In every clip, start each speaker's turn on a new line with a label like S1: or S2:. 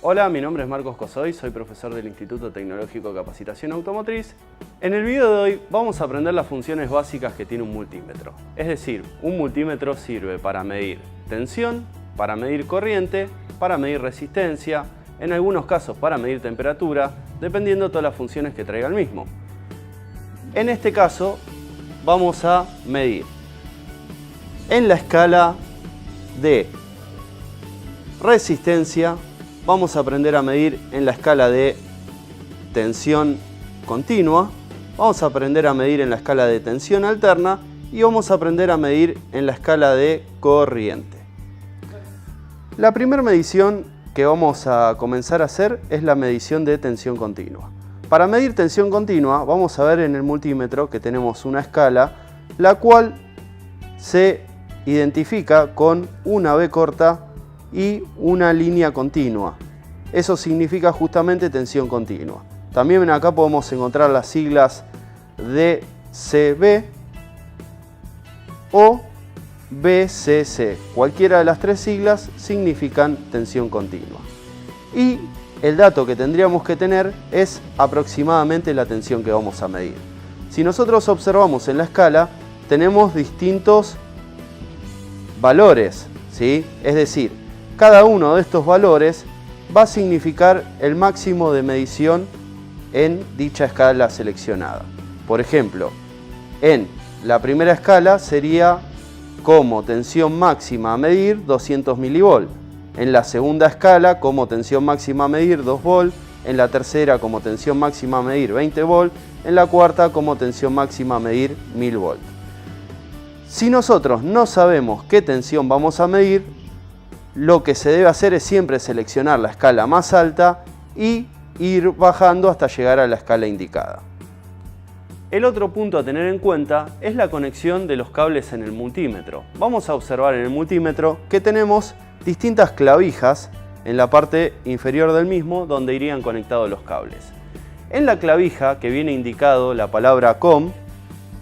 S1: Hola, mi nombre es Marcos Cosoy, soy profesor del Instituto Tecnológico de Capacitación Automotriz. En el video de hoy vamos a aprender las funciones básicas que tiene un multímetro. Es decir, un multímetro sirve para medir tensión, para medir corriente, para medir resistencia, en algunos casos para medir temperatura, dependiendo de todas las funciones que traiga el mismo. En este caso vamos a medir en la escala de resistencia. Vamos a aprender a medir en la escala de tensión continua, vamos a aprender a medir en la escala de tensión alterna y vamos a aprender a medir en la escala de corriente. La primera medición que vamos a comenzar a hacer es la medición de tensión continua. Para medir tensión continua vamos a ver en el multímetro que tenemos una escala la cual se identifica con una B corta y una línea continua. Eso significa justamente tensión continua. También acá podemos encontrar las siglas DCB o BCC. Cualquiera de las tres siglas significan tensión continua. Y el dato que tendríamos que tener es aproximadamente la tensión que vamos a medir. Si nosotros observamos en la escala, tenemos distintos valores, ¿sí? Es decir, cada uno de estos valores va a significar el máximo de medición en dicha escala seleccionada. Por ejemplo, en la primera escala sería como tensión máxima a medir 200 mV. En la segunda escala como tensión máxima a medir 2 V. En la tercera como tensión máxima a medir 20 V. En la cuarta como tensión máxima a medir 1000 V. Si nosotros no sabemos qué tensión vamos a medir, lo que se debe hacer es siempre seleccionar la escala más alta y ir bajando hasta llegar a la escala indicada. El otro punto a tener en cuenta es la conexión de los cables en el multímetro. Vamos a observar en el multímetro que tenemos distintas clavijas en la parte inferior del mismo donde irían conectados los cables. En la clavija que viene indicado la palabra COM,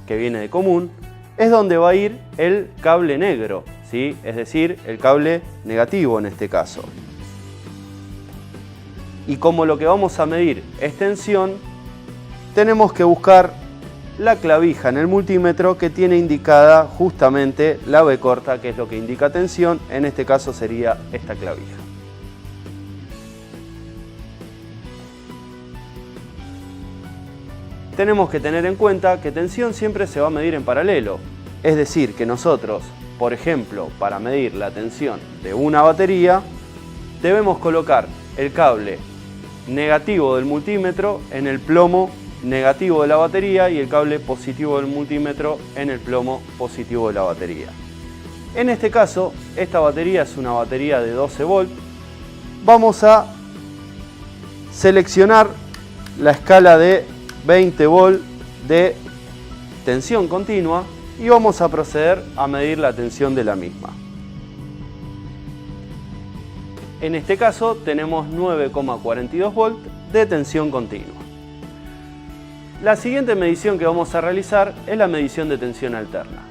S1: que viene de común, es donde va a ir el cable negro, ¿sí? Es decir, el cable negativo en este caso. Y como lo que vamos a medir es tensión, tenemos que buscar la clavija en el multímetro que tiene indicada justamente la B corta, que es lo que indica tensión. En este caso sería esta clavija. Tenemos que tener en cuenta que tensión siempre se va a medir en paralelo. Es decir, que nosotros, por ejemplo, para medir la tensión de una batería, debemos colocar el cable negativo del multímetro en el plomo negativo de la batería y el cable positivo del multímetro en el plomo positivo de la batería. En este caso, esta batería es una batería de 12 volt. Vamos a seleccionar la escala de 20 volt de tensión continua y vamos a proceder a medir la tensión de la misma. En este caso tenemos 9,42 volt de tensión continua. La siguiente medición que vamos a realizar es la medición de tensión alterna.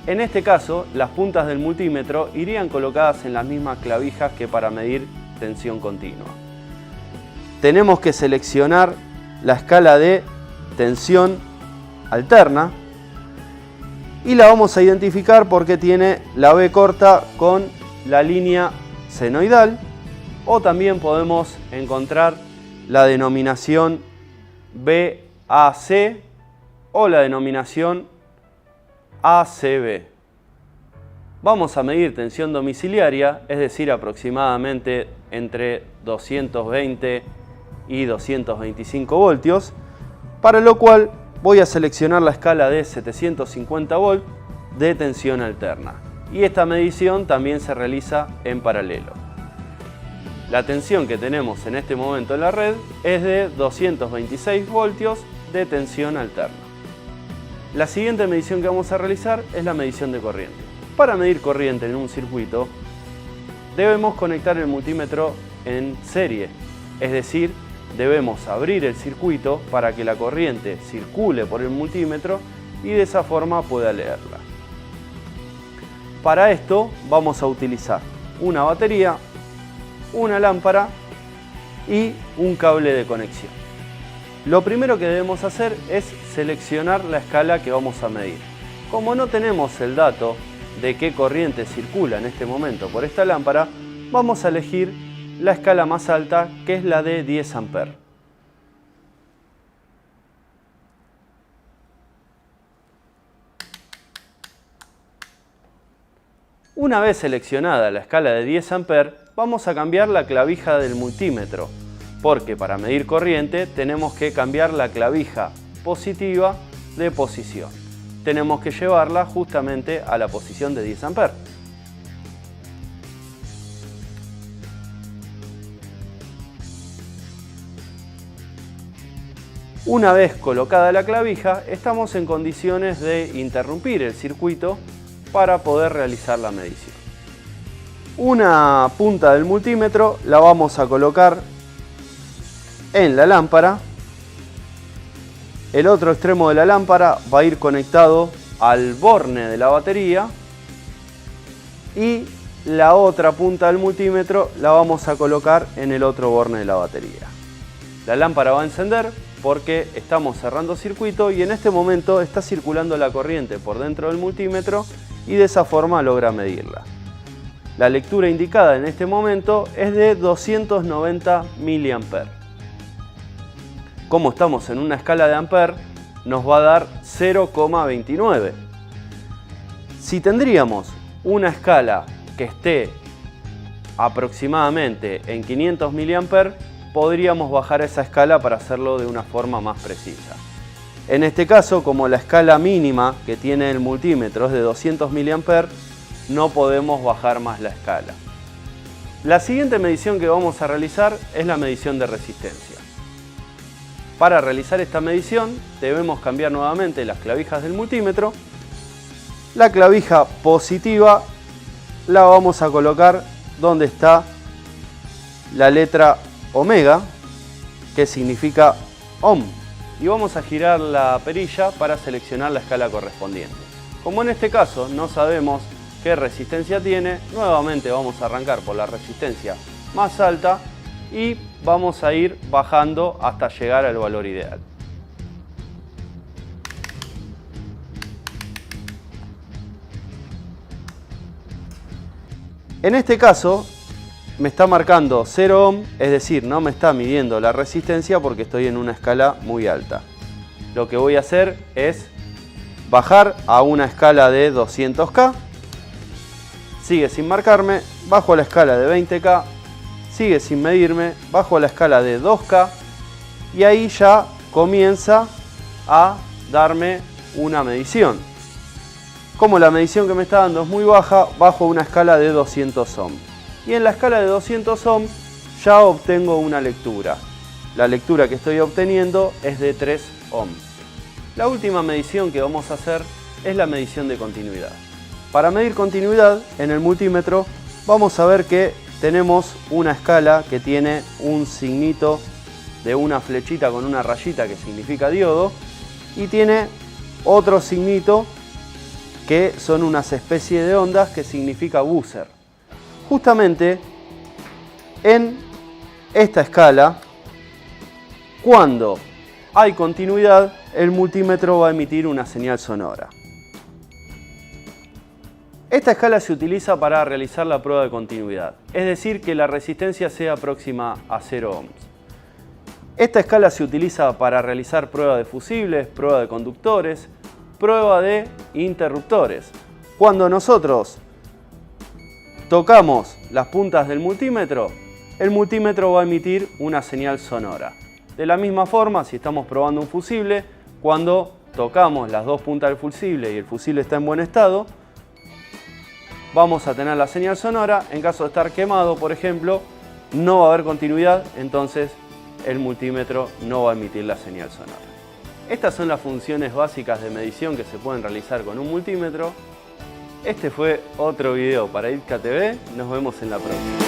S1: En este caso, las puntas del multímetro irían colocadas en las mismas clavijas que para medir tensión continua. Tenemos que seleccionar la escala de tensión alterna y la vamos a identificar porque tiene la B corta con la línea senoidal, o también podemos encontrar la denominación BAC o la denominación ACB. Vamos a medir tensión domiciliaria, es decir, aproximadamente entre 220 y 225 voltios, para lo cual voy a seleccionar la escala de 750 volt de tensión alterna. Y esta medición también se realiza en paralelo. La tensión que tenemos en este momento en la red es de 226 voltios de tensión alterna. La siguiente medición que vamos a realizar es la medición de corriente. Para medir corriente en un circuito debemos conectar el multímetro en serie, es decir, debemos abrir el circuito para que la corriente circule por el multímetro y de esa forma pueda leerla. Para esto vamos a utilizar una batería una lámpara y un cable de conexión. Lo primero que debemos hacer es seleccionar la escala que vamos a medir. Como no tenemos el dato de qué corriente circula en este momento por esta lámpara, vamos a elegir la escala más alta, que es la de 10 amperes. Una vez seleccionada la escala de 10 amperes, vamos a cambiar la clavija del multímetro, porque para medir corriente tenemos que cambiar la clavija positiva de posición. Tenemos que llevarla justamente a la posición de 10 amperes. Una vez colocada la clavija, estamos en condiciones de interrumpir el circuito para poder realizar la medición. Una punta del multímetro la vamos a colocar en la lámpara. El otro extremo de la lámpara va a ir conectado al borne de la batería y la otra punta del multímetro la vamos a colocar en el otro borne de la batería. La lámpara va a encender porque estamos cerrando circuito y en este momento está circulando la corriente por dentro del multímetro y de esa forma logra medirla. La lectura indicada en este momento es de 290 mA. Como estamos en una escala de amperes, nos va a dar 0,29. Si tendríamos una escala que esté aproximadamente en 500 mA, podríamos bajar esa escala para hacerlo de una forma más precisa. En este caso, como la escala mínima que tiene el multímetro es de 200 mA, no podemos bajar más la escala. La siguiente medición que vamos a realizar es la medición de resistencia. Para realizar esta medición debemos cambiar nuevamente las clavijas del multímetro. La clavija positiva la vamos a colocar donde está la letra omega, que significa ohm, y vamos a girar la perilla para seleccionar la escala correspondiente. Como en este caso no sabemos qué resistencia tiene, nuevamente vamos a arrancar por la resistencia más alta y vamos a ir bajando hasta llegar al valor ideal. En este caso me está marcando 0 ohm, es decir, no me está midiendo la resistencia porque estoy en una escala muy alta. Lo que voy a hacer es bajar a una escala de 200K, sigue sin marcarme, bajo a la escala de 20K, sigue sin medirme, bajo a la escala de 2K y ahí ya comienza a darme una medición. Como la medición que me está dando es muy baja, bajo una escala de 200 ohm. Y en la escala de 200 ohm ya obtengo una lectura. La lectura que estoy obteniendo es de 3 ohms. La última medición que vamos a hacer es la medición de continuidad. Para medir continuidad en el multímetro vamos a ver que tenemos una escala que tiene un signito de una flechita con una rayita que significa diodo y tiene otro signito que son unas especies de ondas que significa buzzer. Justamente en esta escala, cuando hay continuidad, el multímetro va a emitir una señal sonora. Esta escala se utiliza para realizar la prueba de continuidad, es decir, que la resistencia sea próxima a 0 ohms. Esta escala se utiliza para realizar prueba de fusibles, prueba de conductores, prueba de interruptores. Cuando nosotros tocamos las puntas del multímetro, el multímetro va a emitir una señal sonora. De la misma forma, si estamos probando un fusible, cuando tocamos las dos puntas del fusible y el fusible está en buen estado, vamos a tener la señal sonora. En caso de estar quemado, por ejemplo, no va a haber continuidad, entonces el multímetro no va a emitir la señal sonora. Estas son las funciones básicas de medición que se pueden realizar con un multímetro. Este fue otro video para ITCA TV, nos vemos en la próxima.